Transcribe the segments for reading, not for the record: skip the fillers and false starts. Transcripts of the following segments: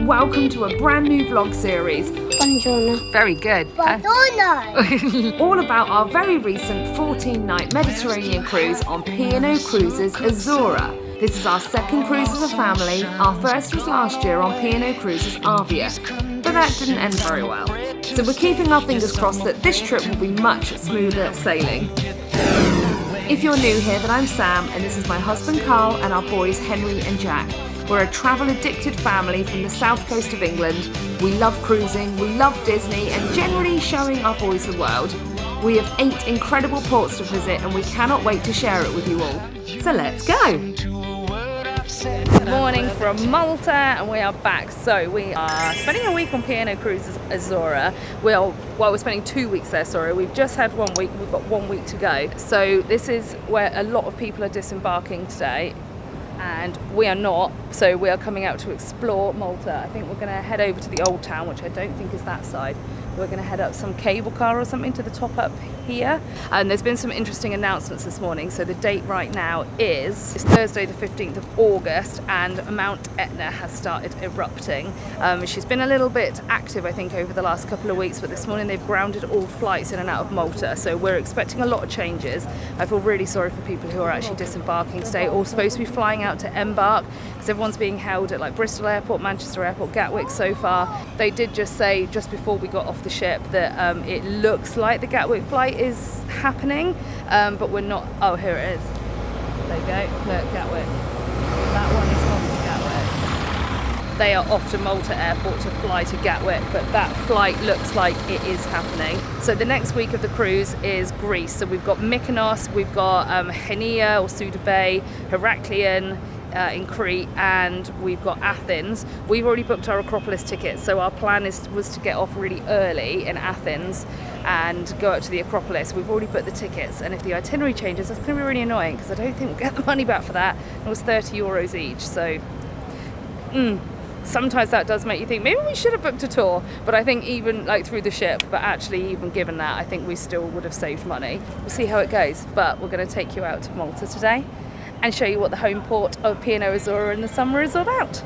Welcome to a brand new vlog series. Buongiorno. Very good. Buongiorno. All about our very recent 14-night Mediterranean cruise on P&O Cruises AZURA. This is our second cruise as a family. Our first was last year on P&O Cruises Avia, but that didn't end very well. So we're keeping our fingers crossed that this trip will be much smoother sailing. If you're new here, then I'm Sam, and this is my husband Carl and our boys Henry and Jack. We're a travel-addicted family from the south coast of England. We love cruising, we love Disney, and generally showing our boys the world. We have 8 incredible ports to visit, and we cannot wait to share it with you all. So let's go! Good morning from Malta, and we are back. So we are spending a week on P&O Cruises AZURA. We're spending 2 weeks there, sorry. We've just had 1 week, we've got 1 week to go. So this is where a lot of people are disembarking today, and we are not. So we are coming out to explore Malta. I think we're going to head over to the old town, which I don't think is that side. We're going to head up some cable car or something to the top up here. And there's been some interesting announcements this morning. So the date right now is Thursday the 15th of August, and Mount Etna has started erupting. She's been a little bit active, I think, over the last couple of weeks, but this morning they've grounded all flights in and out of Malta. So we're expecting a lot of changes. I feel really sorry for people who are actually disembarking today or supposed to be flying out to embark, because everyone's being held at like Bristol Airport, Manchester Airport, Gatwick so far. They did just say just before we got off the ship that it looks like the Gatwick flight is happening, but we're not. Oh, here it is. There you go. Look, Gatwick. That one is off to Gatwick. They are off to Malta Airport to fly to Gatwick, but that flight looks like it is happening. So the next week of the cruise is Greece. So we've got Mykonos, we've got Chania or Souda Bay, Heraklion in Crete, and we've got Athens. We've already booked our Acropolis tickets, so our plan was to get off really early in Athens and go up to the Acropolis. We've already booked the tickets, and if the itinerary changes, that's going to be really annoying because I don't think we'll get the money back for that. It was €30 each, so sometimes that does make you think maybe we should have booked a tour, but I think even like through the ship, but actually even given that, I think we still would have saved money. We'll see how it goes, but we're going to take you out to Malta today and show you what the home port of P&O AZURA in the summer is all about.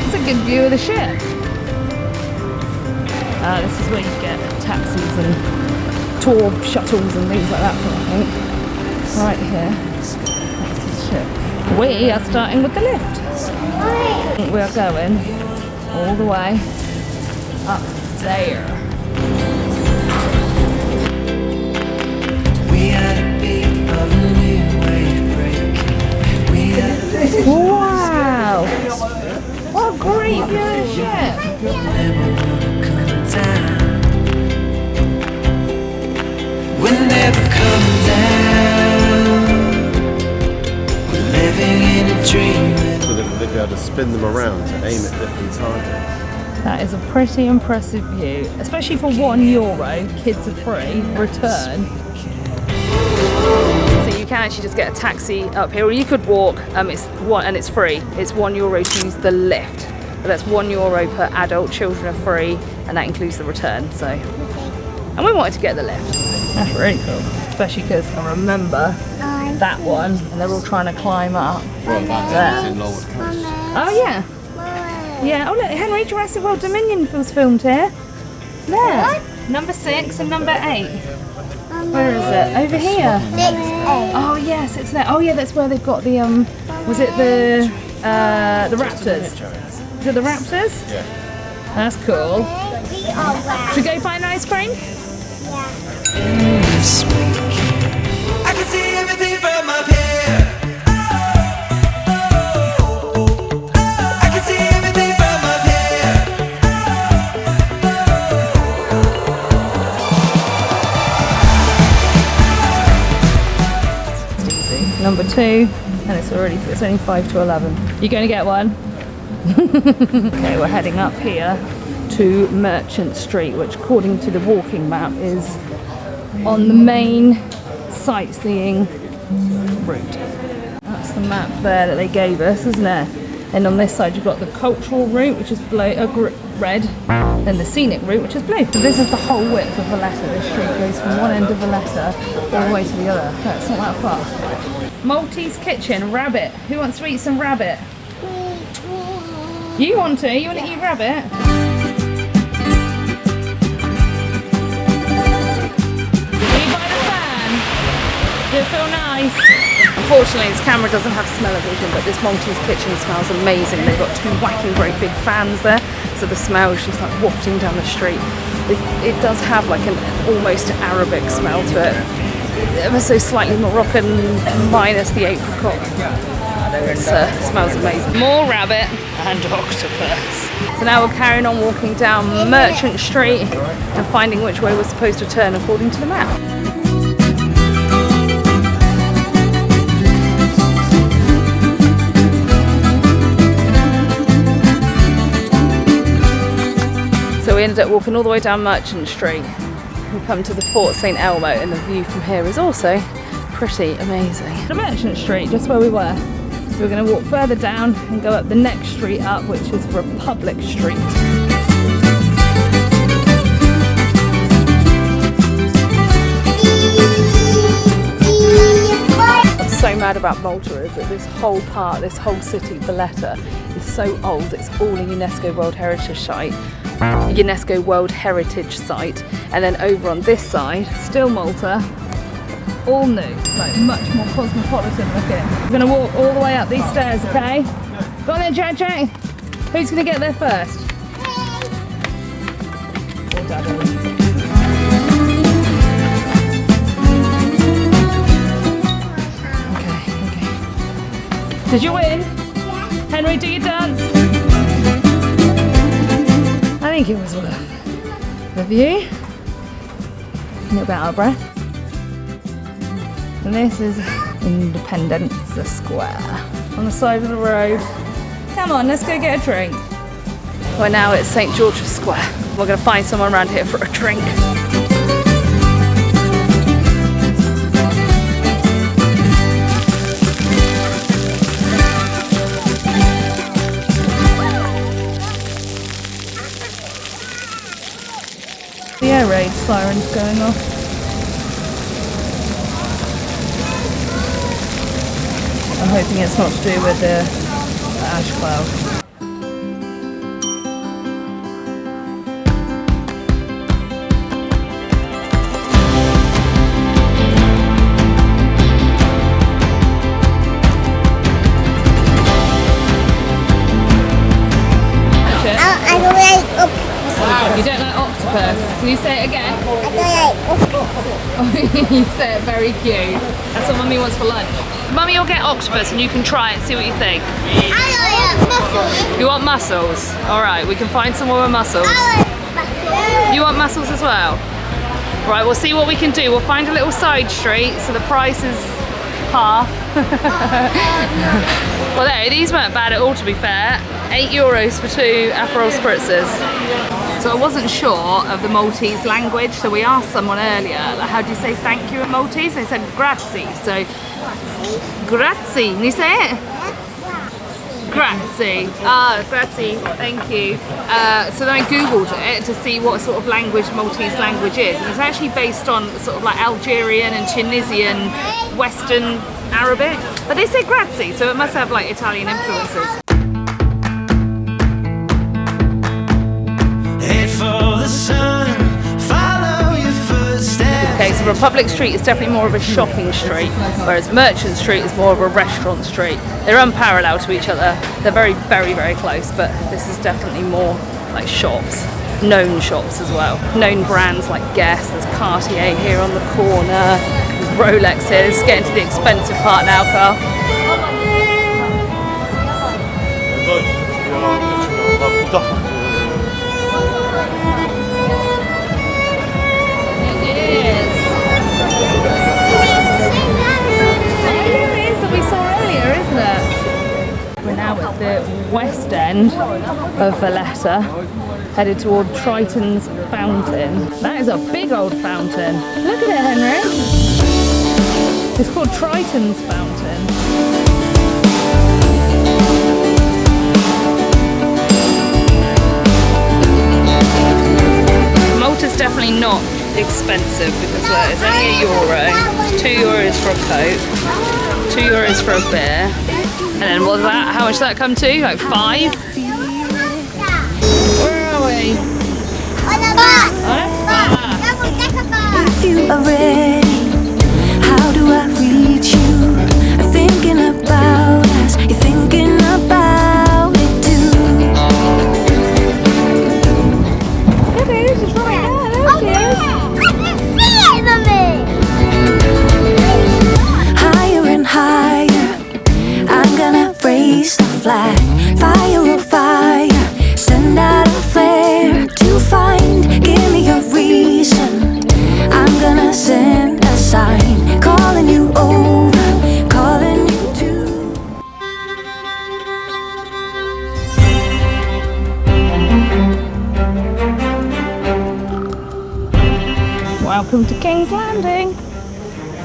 It's a good view of the ship. This is where you get taxis and tour shuttles and things like that from, I think. Right here. That's the ship. We are starting with the lift. We are going all the way up there. Wow! What a great view of the ship! We'll never come down. We're living in a dream. So they'll be able to spin them around to aim at different targets. That is a pretty impressive view, especially for €1. Kids are free. Return. So you can actually just get a taxi up here, or you could walk. It's free. It's €1 to use the lift, but that's €1 per adult. Children are free, and that includes the return. So, and we wanted to get the lift. That's really cool, especially because I remember that one, and they're all trying to climb up. There. Oh yeah. Yeah, oh look, Henry, Jurassic World Dominion was filmed here. There. What? Number 6 and number 8. Where is it? Over here. 6, 8. Oh yes, it's there. Oh yeah, that's where they've got the was it the raptors? Is it the raptors? Yeah. That's cool. Should we go find ice cream? Yeah. I can see everything from up here. Number 2, and it's only 5 to 11. You going to get one? Okay, we're heading up here to Merchant Street, which according to the walking map is on the main sightseeing route. That's the map there that they gave us, isn't it? And on this side you've got the cultural route, which is red. than the scenic route, which is blue. So this is the whole width of Valletta. This street goes from one end of Valletta all the way to the other. No, it's not that far. Maltese kitchen, rabbit. Who wants to eat some rabbit? You want to? You want to eat rabbit? Are you by the fan? Does it feel nice? Unfortunately, this camera doesn't have smell-o-vision, but this Maltese kitchen smells amazing. They've got two whacking great big fans there, so the smell is just like wafting down the street. It does have like an almost Arabic smell to it. Ever so slightly Moroccan, minus the apricot. It smells amazing. More rabbit and octopus. So now we're carrying on walking down Merchant Street and finding which way we're supposed to turn according to the map. So we ended up walking all the way down Merchant Street. We come to the Fort St Elmo, and the view from here is also pretty amazing. The Merchant Street, just where we were. So we're going to walk further down and go up the next street up, which is Republic Street. What's so mad about Malta is that this whole part, this whole city, Valletta, is so old. It's all a UNESCO World Heritage Site. UNESCO World Heritage Site, and then over on this side, still Malta, all new, like much more cosmopolitan looking. We're going to walk all the way up these stairs, okay? Go on then, Jack. Who's going to get there first? Or Daddy. Okay. Did you win? Yeah. Henry, do your dance. I think it was worth the view. A little bit out of breath. And this is Independence Square on the side of the road. Come on, let's go get a drink. Well, now it's St George's Square. We're going to find someone around here for a drink. The air raid siren's going off. I'm hoping it's not to do with the ash cloud. I don't like octopus. You don't like octopus? Can you say it again? I don't like octopus. You say it very cute. That's what Mummy wants for lunch. Mummy will get octopus and you can try it and see what you think. I like mussels. You want mussels? Alright, we can find someone with mussels. I like mussels. You want mussels as well? Right, we'll see what we can do. We'll find a little side street so the price is half. Well, there, these weren't bad at all, to be fair. €8 for 2 Aperol spritzers. So I wasn't sure of the Maltese language, so we asked someone earlier, like, how do you say thank you in Maltese? They said grazie. So grazie. Can you say it? Grazie. Ah, grazie. Thank you. So then I googled it to see what sort of language Maltese language is, and it's actually based on sort of like Algerian and Tunisian, Western Arabic. But they say grazie, so it must have like Italian influences. Okay, so Republic Street is definitely more of a shopping street, whereas Merchant Street is more of a restaurant street. They're unparalleled to each other. They're very, very, very close, but this is definitely more like shops, known shops as well. Known brands like Guess, there's Cartier here on the corner, there's Rolexes. Getting to the expensive part now, Carl. We're now at the west end of Valletta, headed toward Triton's Fountain. That is a big old fountain. Look at it, Henry. It's called Triton's Fountain. definitely not expensive because look, it's only €1. It's €2 for a coat, €2 for a beer, and then what's that? How much did that come to? Like 5? Where are we? If you are ready, how do I reach you? I'm thinking about us, you're thinking about it too. Okay, this is right there. Higher and higher, I'm gonna raise the flag. Fire on fire, send out a flare to find. Give me a reason, I'm gonna send a sign. Calling you over, calling you to. Welcome to King's Landing.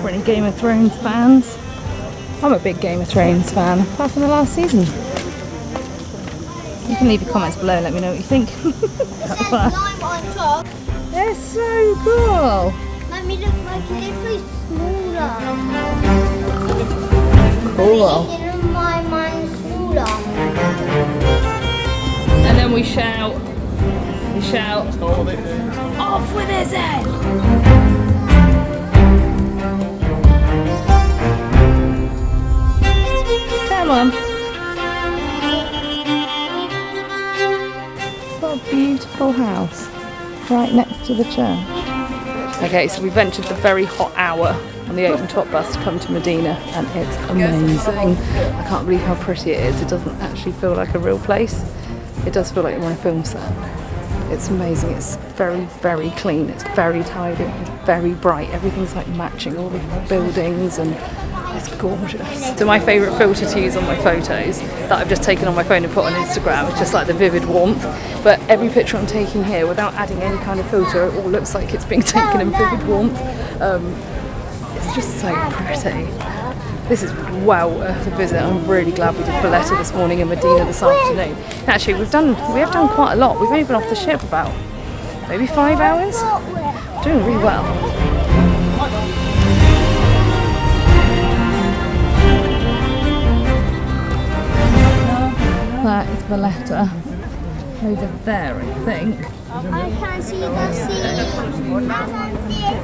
For any Game of Thrones fans. I'm a big Game of Thrones fan, apart from the last season. You can leave your comments below and let me know what you think. Lime on top. They're so cool. Mummy, look like it's smaller. Cool. My mine's smaller. And then we shout, off with his head. Come on. What a beautiful house right next to the church. Okay, so we ventured the very hot hour on the open top bus to come to Mdina, and it's amazing. I can't believe how pretty it is. It doesn't actually feel like a real place. It does feel like you're on a film set. It's amazing. It's very, very clean. It's very tidy. It's very bright. Everything's like matching all the buildings, and it's gorgeous. So my favourite filter to use on my photos that I've just taken on my phone and put on Instagram is just like the vivid warmth. But every picture I'm taking here, without adding any kind of filter, it all looks like it's being taken in vivid warmth. It's just so pretty. This is well worth a visit. I'm really glad we did Valletta this morning and Mdina this afternoon. Actually, we have done quite a lot. We've only been off the ship about maybe 5 hours. Doing really well. That is Valletta. Over there, I think. I can see the sea. I can see it.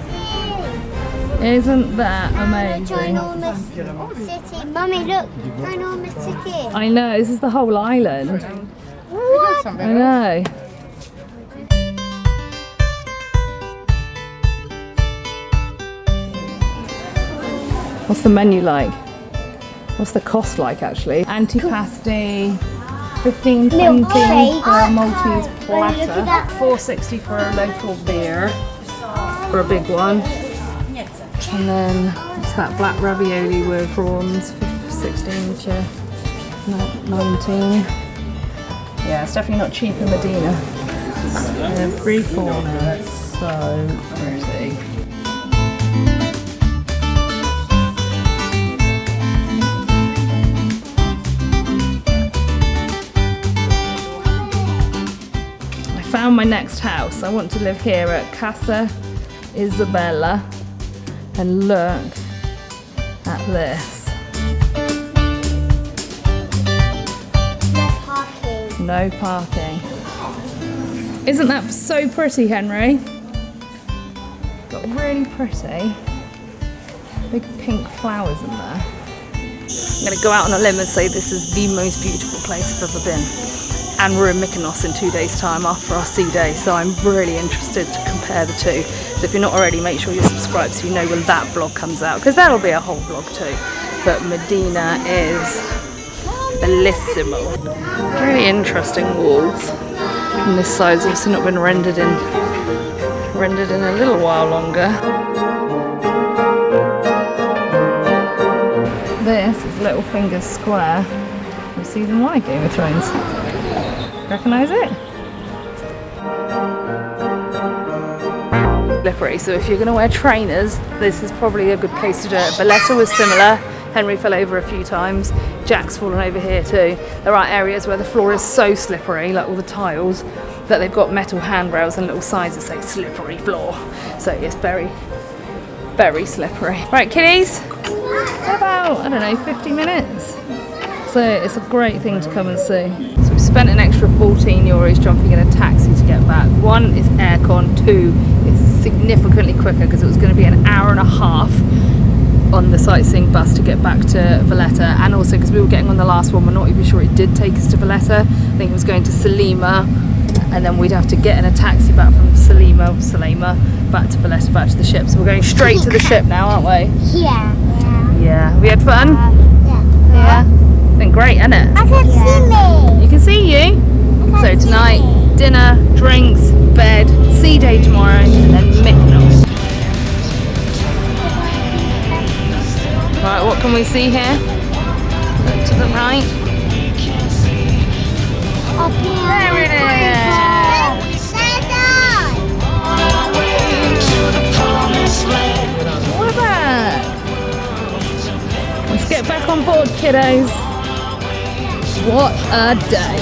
Isn't that amazing? Ginormous city. Mummy, look. Ginormous city. I know, this is the whole island. What? I know. What's the menu like? What's the cost like actually? Antipasti, 15.20 for a Maltese platter, 4.60 for a local beer, for a big one. And then it's that black ravioli with prawns, 16 to 19. Yeah, it's definitely not cheap in Mdina. Every corner, so pretty. I found my next house. I want to live here at Casa Isabella. And look at this. No parking. Isn't that so pretty, Henry? Got really pretty. Big pink flowers in there. I'm going to go out on a limb and say this is the most beautiful place I've ever been. And we're in Mykonos in 2 days' time after our sea day, so I'm really interested to compare the two. So if you're not already, make sure you're subscribed so you know when that vlog comes out, because that'll be a whole vlog too. But Mdina is bellissimo. Really interesting walls. And this side's obviously not been rendered in a little while longer. This is Littlefinger's Square from season 1 of Game of Thrones. Recognise it? Slippery, so if you're going to wear trainers, this is probably a good place to do it. Valletta was similar. Henry fell over a few times. Jack's fallen over here too. There are areas where the floor is so slippery, like all the tiles, that they've got metal handrails and little signs that say slippery floor. So it's very, very slippery. Right, kiddies, about, I don't know, 50 minutes. So it's a great thing to come and see. So we spent an extra 14 euros jumping in a taxi to get back. One is aircon, two is significantly quicker because it was going to be an hour and a half on the sightseeing bus to get back to Valletta, and also because we were getting on the last one, we're not even sure it did take us to Valletta. I think it was going to Salima, and then we'd have to get in a taxi back from Salima back to Valletta, back to the ship. So we're going straight to the ship now, aren't we? Yeah. Yeah. We had fun? Yeah. Been great, hasn't it? I can see me. You can see you. So tonight, dinner, drinks, bed, sea day tomorrow, and then Mykonos. Right, what can we see here? Look to the right. Up here. There it is. What about? Let's get back on board, kiddos. What a day.